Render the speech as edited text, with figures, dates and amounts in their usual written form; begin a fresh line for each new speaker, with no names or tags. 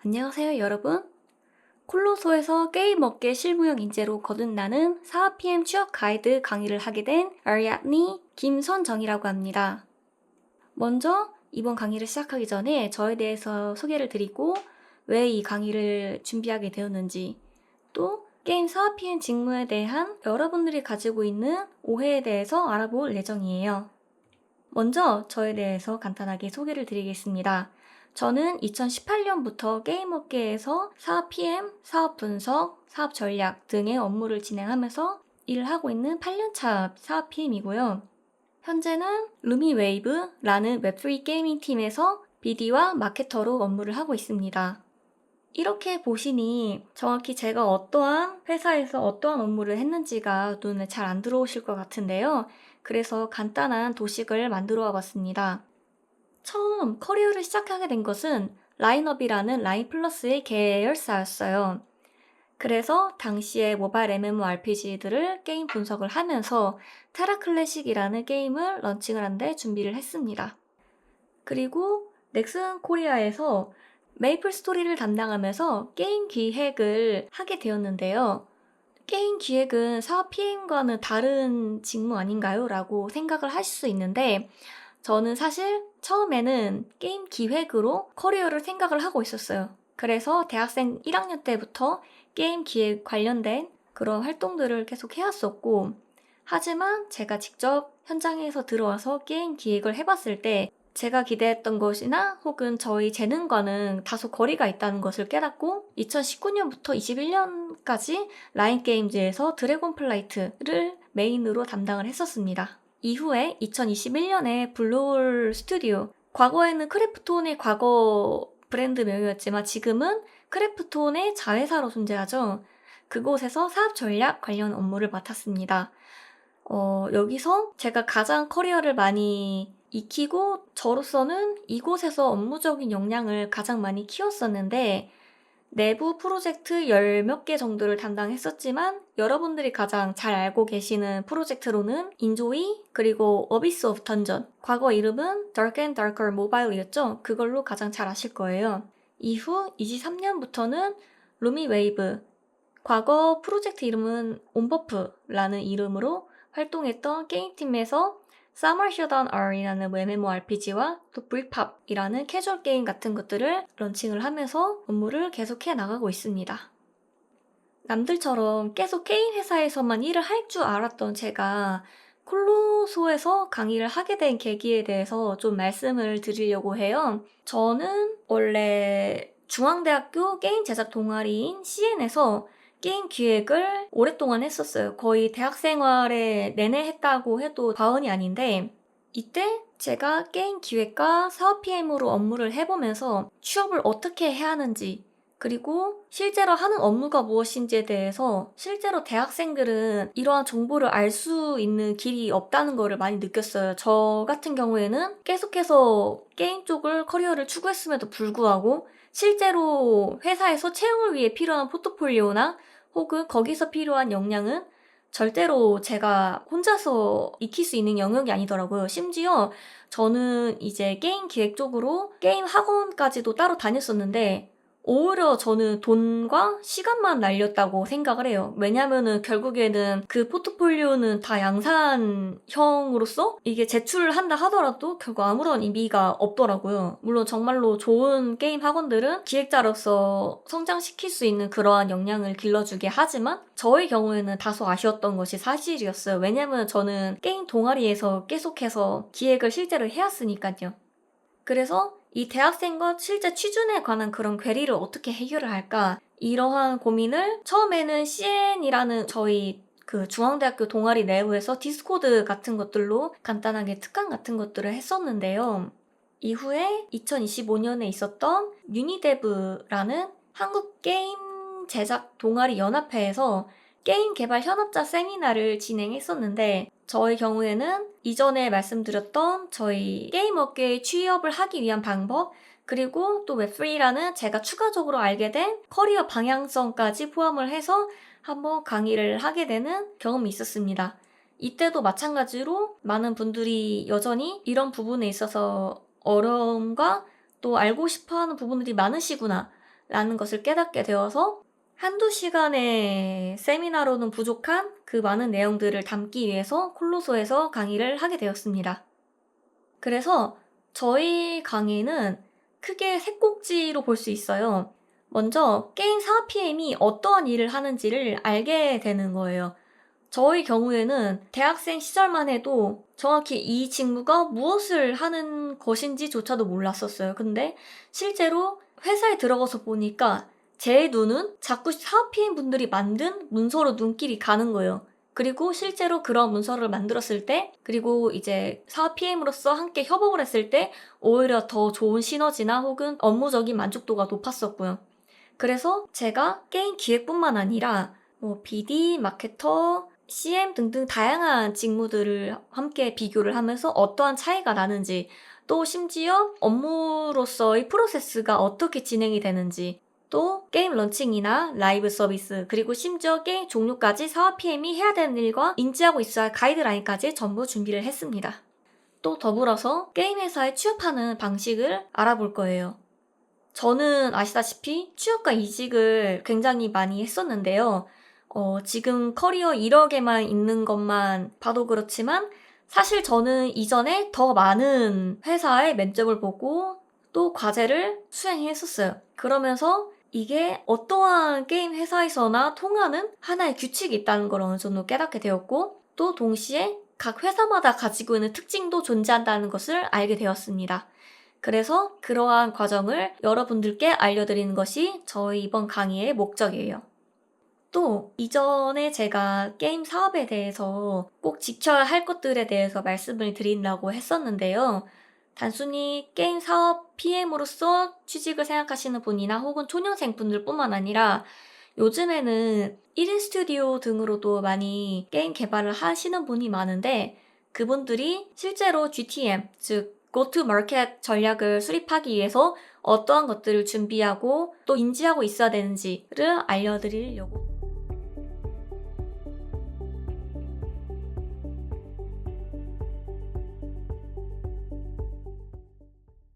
안녕하세요, 여러분. 콜로소에서 게임 업계 실무형 인재로 거듭나는 4PM 취업 가이드 강의를 하게 된 아리아니 김선정이라고 합니다. 먼저 이번 강의를 시작하기 전에 저에 대해서 소개를 드리고 왜 이 강의를 준비하게 되었는지, 또 게임 4PM 직무에 대한 여러분들이 가지고 있는 오해에 대해서 알아볼 예정이에요. 먼저 저에 대해서 간단하게 소개를 드리겠습니다. 저는 2018년부터 게임 업계에서 사업 PM, 사업 분석, 사업 전략 등의 업무를 진행하면서 일을 하고 있는 8년차 사업 PM이고요. 현재는 루미웨이브라는 웹3 게이밍 팀에서 BD와 마케터로 업무를 하고 있습니다. 이렇게 보시니 정확히 제가 어떠한 회사에서 어떠한 업무를 했는지가 눈에 잘 안 들어오실 것 같은데요. 그래서 간단한 도식을 만들어 와봤습니다. 처음 커리어를 시작하게 된 것은 라인업이라는 라인 플러스의 계열사였어요. 그래서 당시에 모바일 MMORPG들을 게임 분석을 하면서 테라 클래식이라는 게임을 런칭을 한데 준비를 했습니다. 그리고 넥슨 코리아에서 메이플 스토리를 담당하면서 게임 기획을 하게 되었는데요. 게임 기획은 사업 PM과는 다른 직무 아닌가요? 라고 생각을 하실 수 있는데, 저는 사실 처음에는 게임 기획으로 커리어를 생각을 하고 있었어요. 그래서 대학생 1학년 때부터 게임 기획 관련된 그런 활동들을 계속 해왔었고, 하지만 제가 직접 현장에서 들어와서 게임 기획을 해봤을 때 제가 기대했던 것이나 혹은 저희 재능과는 다소 거리가 있다는 것을 깨닫고 2019년부터 21년까지 라인게임즈에서 드래곤 플라이트를 메인으로 담당을 했었습니다. 이후에 2021년에 블루홀 스튜디오, 과거에는 크래프톤의 과거 브랜드명이었지만 지금은 크래프톤의 자회사로 존재하죠. 그곳에서 사업 전략 관련 업무를 맡았습니다. 여기서 제가 가장 커리어를 많이 익히고 저로서는 이곳에서 업무적인 역량을 가장 많이 키웠었는데, 내부 프로젝트 10몇 개 정도를 담당했었지만 여러분들이 가장 잘 알고 계시는 프로젝트로는 인조이 그리고 어비스 오브 던전, 과거 이름은 Dark and Darker Mobile이었죠. 그걸로 가장 잘 아실 거예요. 이후 23년부터는 루미웨이브, 과거 프로젝트 이름은 온버프라는 이름으로 활동했던 게임팀에서 Summer Showdown R이라는 MMORPG와 또 Britpop이라는 캐주얼 게임 같은 것들을 런칭을 하면서 업무를 계속해 나가고 있습니다. 남들처럼 계속 게임 회사에서만 일을 할 줄 알았던 제가 콜로소에서 강의를 하게 된 계기에 대해서 좀 말씀을 드리려고 해요. 저는 원래 중앙대학교 게임 제작 동아리인 CN에서 게임 기획을 오랫동안 했었어요. 거의 대학 생활에 내내 했다고 해도 과언이 아닌데, 이때 제가 게임 기획과 사업 PM으로 업무를 해보면서 취업을 어떻게 해야 하는지, 그리고 실제로 하는 업무가 무엇인지에 대해서 실제로 대학생들은 이러한 정보를 알 수 있는 길이 없다는 거를 많이 느꼈어요. 저 같은 경우에는 계속해서 게임 쪽을 커리어를 추구했음에도 불구하고 실제로 회사에서 채용을 위해 필요한 포트폴리오나 혹은 거기서 필요한 역량은 절대로 제가 혼자서 익힐 수 있는 영역이 아니더라고요. 심지어 저는 이제 게임 기획 쪽으로 게임 학원까지도 따로 다녔었는데 오히려 저는 돈과 시간만 날렸다고 생각을 해요. 왜냐면은 결국에는 그 포트폴리오는 다 양산형으로서 이게 제출을 한다 하더라도 결국 아무런 의미가 없더라고요. 물론 정말로 좋은 게임 학원들은 기획자로서 성장시킬 수 있는 그러한 역량을 길러주게 하지만 저의 경우에는 다소 아쉬웠던 것이 사실이었어요. 왜냐면 저는 게임 동아리에서 계속해서 기획을 실제로 해왔으니까요. 그래서 이 대학생과 실제 취준에 관한 그런 괴리를 어떻게 해결을 할까? 이러한 고민을 처음에는 CN이라는 저희 그 중앙대학교 동아리 내부에서 디스코드 같은 것들로 간단하게 특강 같은 것들을 했었는데요. 이후에 2025년에 있었던 유니데브라는 한국 게임 제작 동아리 연합회에서 게임 개발 현업자 세미나를 진행했었는데, 저의 경우에는 이전에 말씀드렸던 저희 게임 업계에 취업을 하기 위한 방법, 그리고 또 웹3라는 제가 추가적으로 알게 된 커리어 방향성까지 포함을 해서 한번 강의를 하게 되는 경험이 있었습니다. 이때도 마찬가지로 많은 분들이 여전히 이런 부분에 있어서 어려움과 또 알고 싶어하는 부분들이 많으시구나 라는 것을 깨닫게 되어서 한두 시간의 세미나로는 부족한 그 많은 내용들을 담기 위해서 콜로소에서 강의를 하게 되었습니다. 그래서 저희 강의는 크게 세 꼭지로 볼 수 있어요. 먼저 게임 4PM이 어떠한 일을 하는지를 알게 되는 거예요. 저희 경우에는 대학생 시절만 해도 정확히 이 직무가 무엇을 하는 것인지조차도 몰랐었어요. 근데 실제로 회사에 들어가서 보니까 제 눈은 자꾸 4PM 분들이 만든 문서로 눈길이 가는 거예요. 그리고 실제로 그런 문서를 만들었을 때, 그리고 이제 4PM으로서 함께 협업을 했을 때 오히려 더 좋은 시너지나 혹은 업무적인 만족도가 높았었고요. 그래서 제가 게임 기획뿐만 아니라 BD, 마케터, CM 등등 다양한 직무들을 함께 비교를 하면서 어떠한 차이가 나는지, 또 심지어 업무로서의 프로세스가 어떻게 진행이 되는지, 또 게임 런칭이나 라이브 서비스, 그리고 심지어 게임 종료까지 4PM이 해야 되는 일과 인지하고 있어야 할 가이드라인까지 전부 준비를 했습니다. 또 더불어서 게임 회사에 취업하는 방식을 알아볼 거예요. 저는 아시다시피 취업과 이직을 굉장히 많이 했었는데요. 지금 커리어 1억에만 있는 것만 봐도 그렇지만 사실 저는 이전에 더 많은 회사의 면접을 보고 또 과제를 수행했었어요. 그러면서 이게 어떠한 게임 회사에서나 통하는 하나의 규칙이 있다는 걸 어느 정도 깨닫게 되었고, 또 동시에 각 회사마다 가지고 있는 특징도 존재한다는 것을 알게 되었습니다. 그래서 그러한 과정을 여러분들께 알려드리는 것이 저희 이번 강의의 목적이에요. 또 이전에 제가 게임 사업에 대해서 꼭 지켜야 할 것들에 대해서 말씀을 드린다고 했었는데요. 단순히 게임 사업 PM으로서 취직을 생각하시는 분이나 혹은 초년생 분들뿐만 아니라 요즘에는 1인 스튜디오 등으로도 많이 게임 개발을 하시는 분이 많은데, 그분들이 실제로 GTM, 즉 Go-to-Market 전략을 수립하기 위해서 어떠한 것들을 준비하고 또 인지하고 있어야 되는지를 알려드리려고